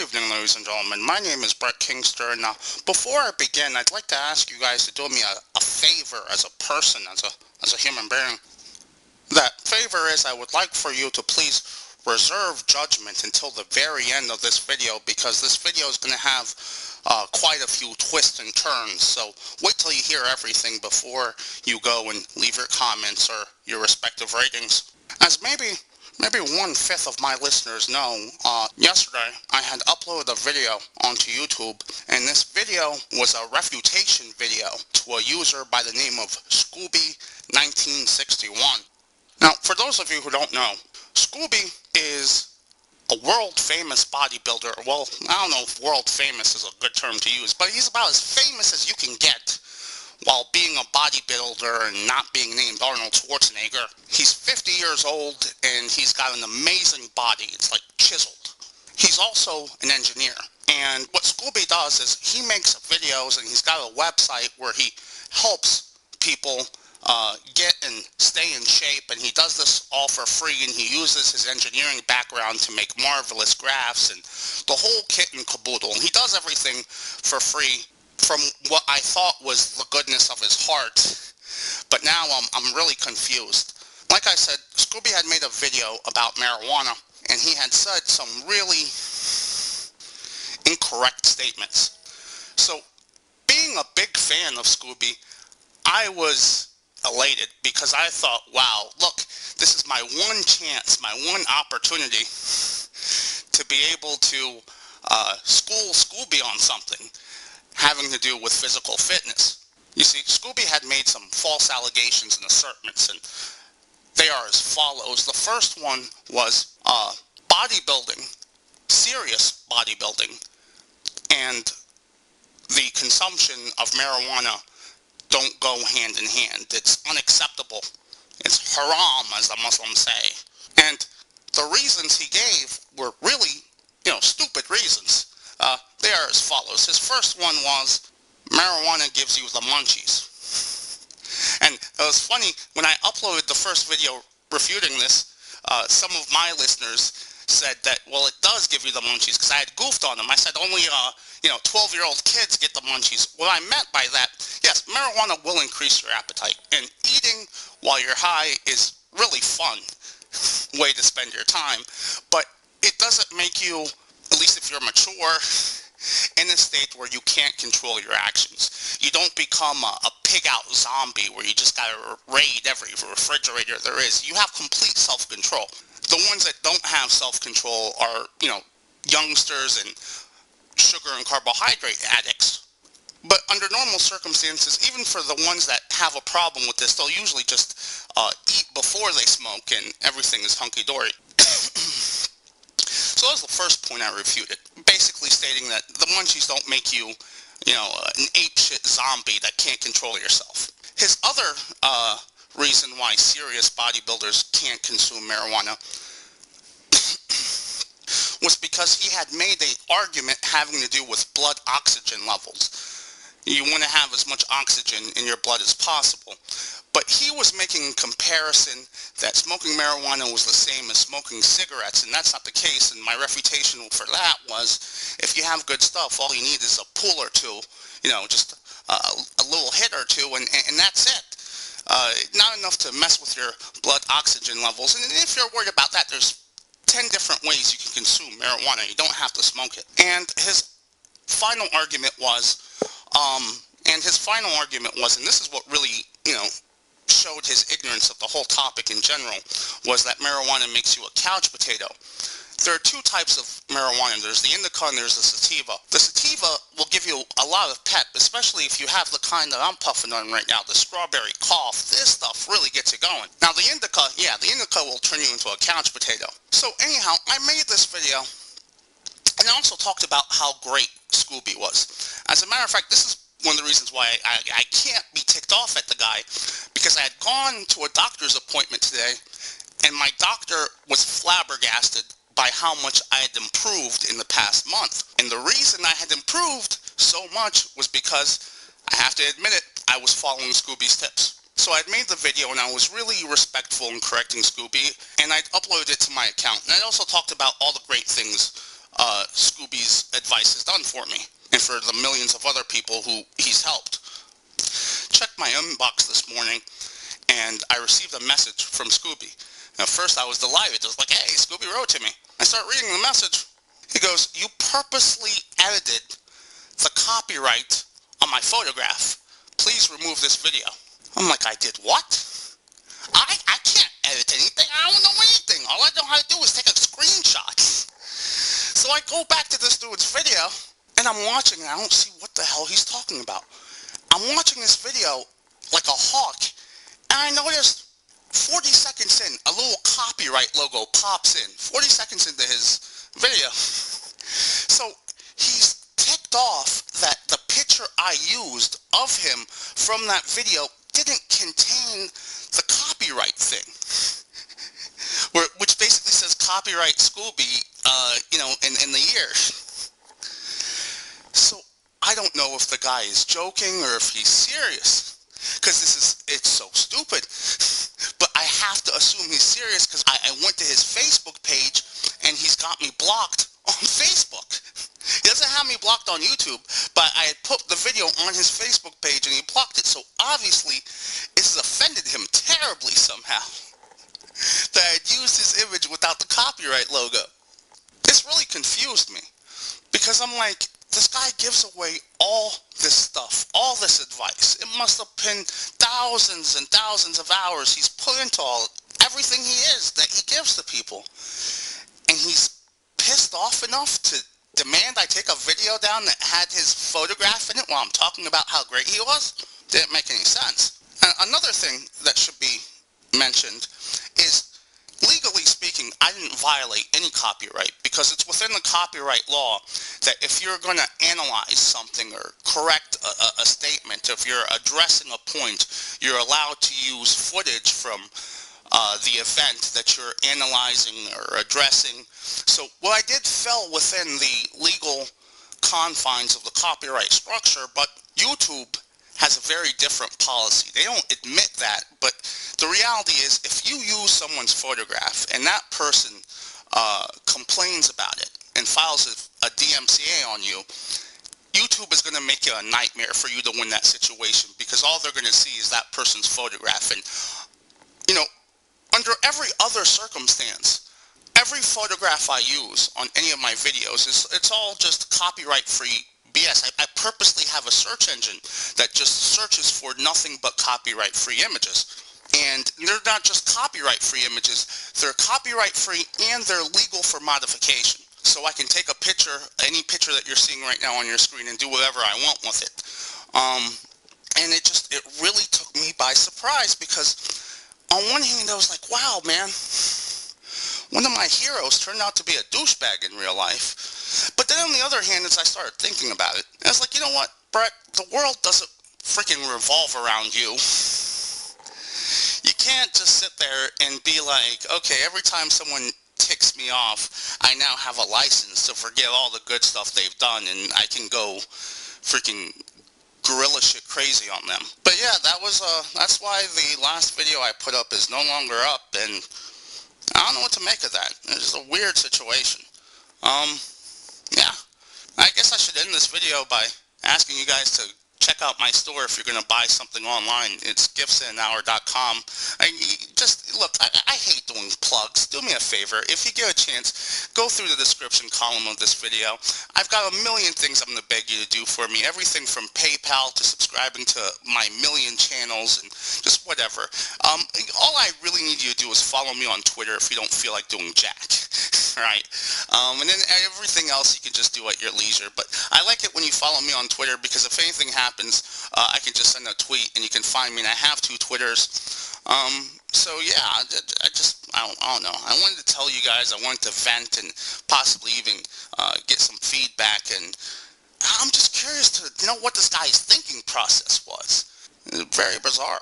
evening, ladies and gentlemen. My name is Brett Kingster, and before I begin, I'd like to ask you guys to do me a favor as a person, as a human being. That favor is I would like for you to please reserve judgment until the very end of this video, because this video is going to have quite a few twists and turns, so wait till you hear everything before you go and leave your comments or your respective ratings. As maybe 1/5 of my listeners know, yesterday I had uploaded a video onto YouTube, and this video was a refutation video to a user by the name of Scooby1961. Now, for those of you who don't know, Scooby is a world-famous bodybuilder. Well, I don't know if world-famous is a good term to use, but he's about as famous as you can get while being a bodybuilder and not being named Arnold Schwarzenegger. He's 50 years old, and he's got an amazing body. It's like chiseled. He's also an engineer. And what Scooby does is he makes videos, and he's got a website where he helps people get and stay in shape, and he does this all for free, and he uses his engineering background to make marvelous graphs and the whole kit and caboodle. And he does everything for free from what I thought was the goodness of his heart. But now I'm really confused. Like I said, Scooby had made a video about marijuana, and he had said some really incorrect statements. So, being a big fan of Scooby, I was elated because I thought, wow, look, this is my one chance, my one opportunity to be able to school Scooby on something having to do with physical fitness. You see, Scooby had made some false allegations and assertions, and they are as follows. The first one was bodybuilding, serious bodybuilding, and the consumption of marijuana don't go hand in hand. It's unacceptable. It's haram, as the Muslims say. And the reasons he gave were really, stupid reasons. They are as follows. His first one was, marijuana gives you the munchies. And it was funny, when I uploaded the first video refuting this, some of my listeners said that, well, it does give you the munchies, because I had goofed on them. I said only 12-year-old kids get the munchies. What I meant by that, yes, marijuana will increase your appetite, and eating while you're high is really fun way to spend your time, but it doesn't make you, at least if you're mature, in a state where you can't control your actions. You don't become a pig-out zombie where you just gotta raid every refrigerator there is. You have complete self-control. The ones that don't have self-control are, youngsters and sugar and carbohydrate addicts. But under normal circumstances, even for the ones that have a problem with this, they'll usually just eat before they smoke, and everything is hunky-dory. So that was the first point I refuted, basically stating that the munchies don't make you, an apeshit zombie that can't control yourself. His other reason why serious bodybuilders can't consume marijuana was because he had made an argument having to do with blood oxygen levels. You want to have as much oxygen in your blood as possible. But he was making a comparison that smoking marijuana was the same as smoking cigarettes, and that's not the case. And my refutation for that was, if you have good stuff, all you need is a pull or two, just a little hit or two, and that's it. Not enough to mess with your blood oxygen levels. And if you're worried about that, there's 10 different ways you can consume marijuana. You don't have to smoke it. And his final argument was, and this is what really, showed his ignorance of the whole topic in general, was that marijuana makes you a couch potato. There are two types of marijuana. There's the indica and there's the sativa. The sativa will give you a lot of pep, especially if you have the kind that I'm puffing on right now, the strawberry cough. This stuff really gets you going. Now the indica will turn you into a couch potato. So anyhow, I made this video, and I also talked about how great Scooby was. As a matter of fact, this is one of the reasons why I can't be ticked off at the guy, because I had gone to a doctor's appointment today, and my doctor was flabbergasted by how much I had improved in the past month. And the reason I had improved so much was because, I have to admit it, I was following Scooby's tips. So I'd made the video, and I was really respectful in correcting Scooby, and I'd uploaded it to my account. And I also talked about all the great things Scooby Scoobys' advice has done for me, and for the millions of other people who he's helped. Checked my inbox this morning, and I received a message from Scooby. At first I was delighted. I was like, hey, Scooby wrote to me. I start reading the message. He goes, you purposely edited the copyright on my photograph. Please remove this video. I'm like, I did what? I can't edit anything. I don't know anything. All I know how to do is take a screenshot. So I go back to this dude's video, and I'm watching, and I don't see what the hell he's talking about. I'm watching this video like a hawk, and I noticed 40 seconds in, a little copyright logo pops in. 40 seconds into his video. So he's ticked off that the picture I used of him from that video didn't contain the copyright thing. Which basically says copyright Scooby, in the year. So I don't know if the guy is joking or if he's serious. Because it's so stupid. But I have to assume he's serious because I went to his Facebook page and he's got me blocked on Facebook. He doesn't have me blocked on YouTube, but I had put the video on his Facebook page and he blocked it. So obviously this has offended him terribly somehow that I had used his image without the copyright logo. This really confused me because I'm like, this guy gives away all this stuff, all this advice. It must have been thousands and thousands of hours he's put into everything he is that he gives to people. And he's pissed off enough to demand I take a video down that had his photograph in it while I'm talking about how great he was? Didn't make any sense. Another thing that should be mentioned is, legally speaking, I didn't violate any copyright because it's within the copyright law that if you're going to analyze something or correct a statement, if you're addressing a point, you're allowed to use footage from the event that you're analyzing or addressing. So what I did fell within the legal confines of the copyright structure, but YouTube has a very different policy. They don't admit that, but the reality is if you use someone's photograph and that person complains about it and files a DMCA on you, YouTube is going to make it a nightmare for you to win that situation because all they're going to see is that person's photograph. And, under every other circumstance, every photograph I use on any of my videos, it's all just copyright-free BS. I purposely have a search engine that just searches for nothing but copyright-free images. And they're not just copyright-free images, they're copyright-free and they're legal for modification. So I can take a picture, any picture that you're seeing right now on your screen, and do whatever I want with it. And it really took me by surprise because on one hand I was like, wow, man, one of my heroes turned out to be a douchebag in real life. But then on the other hand, as I started thinking about it, I was like, you know what, Brett, the world doesn't freaking revolve around you. You can't just sit there and be like, okay, every time someone ticks me off, I now have a license to forget all the good stuff they've done and I can go freaking gorilla shit crazy on them. But yeah, that's why the last video I put up is no longer up, and I don't know what to make of that. It's a weird situation. Yeah. I guess I should end this video by asking you guys to check out my store if you're going to buy something online. It's giftsandhour.com. Look, I hate doing plugs. Do me a favor. If you get a chance, go through the description column of this video. I've got a million things I'm going to beg you to do for me. Everything from PayPal to subscribing to my million channels and just whatever. All I really need you to do is follow me on Twitter if you don't feel like doing jack. Right? And then everything else you can just do at your leisure. But I like it when you follow me on Twitter because if anything happens, I can just send a tweet and you can find me. And I have 2 Twitters. So yeah, I don't know. I wanted to tell you guys, I wanted to vent and possibly even get some feedback. And I'm just curious to know what this guy's thinking process was. Very bizarre.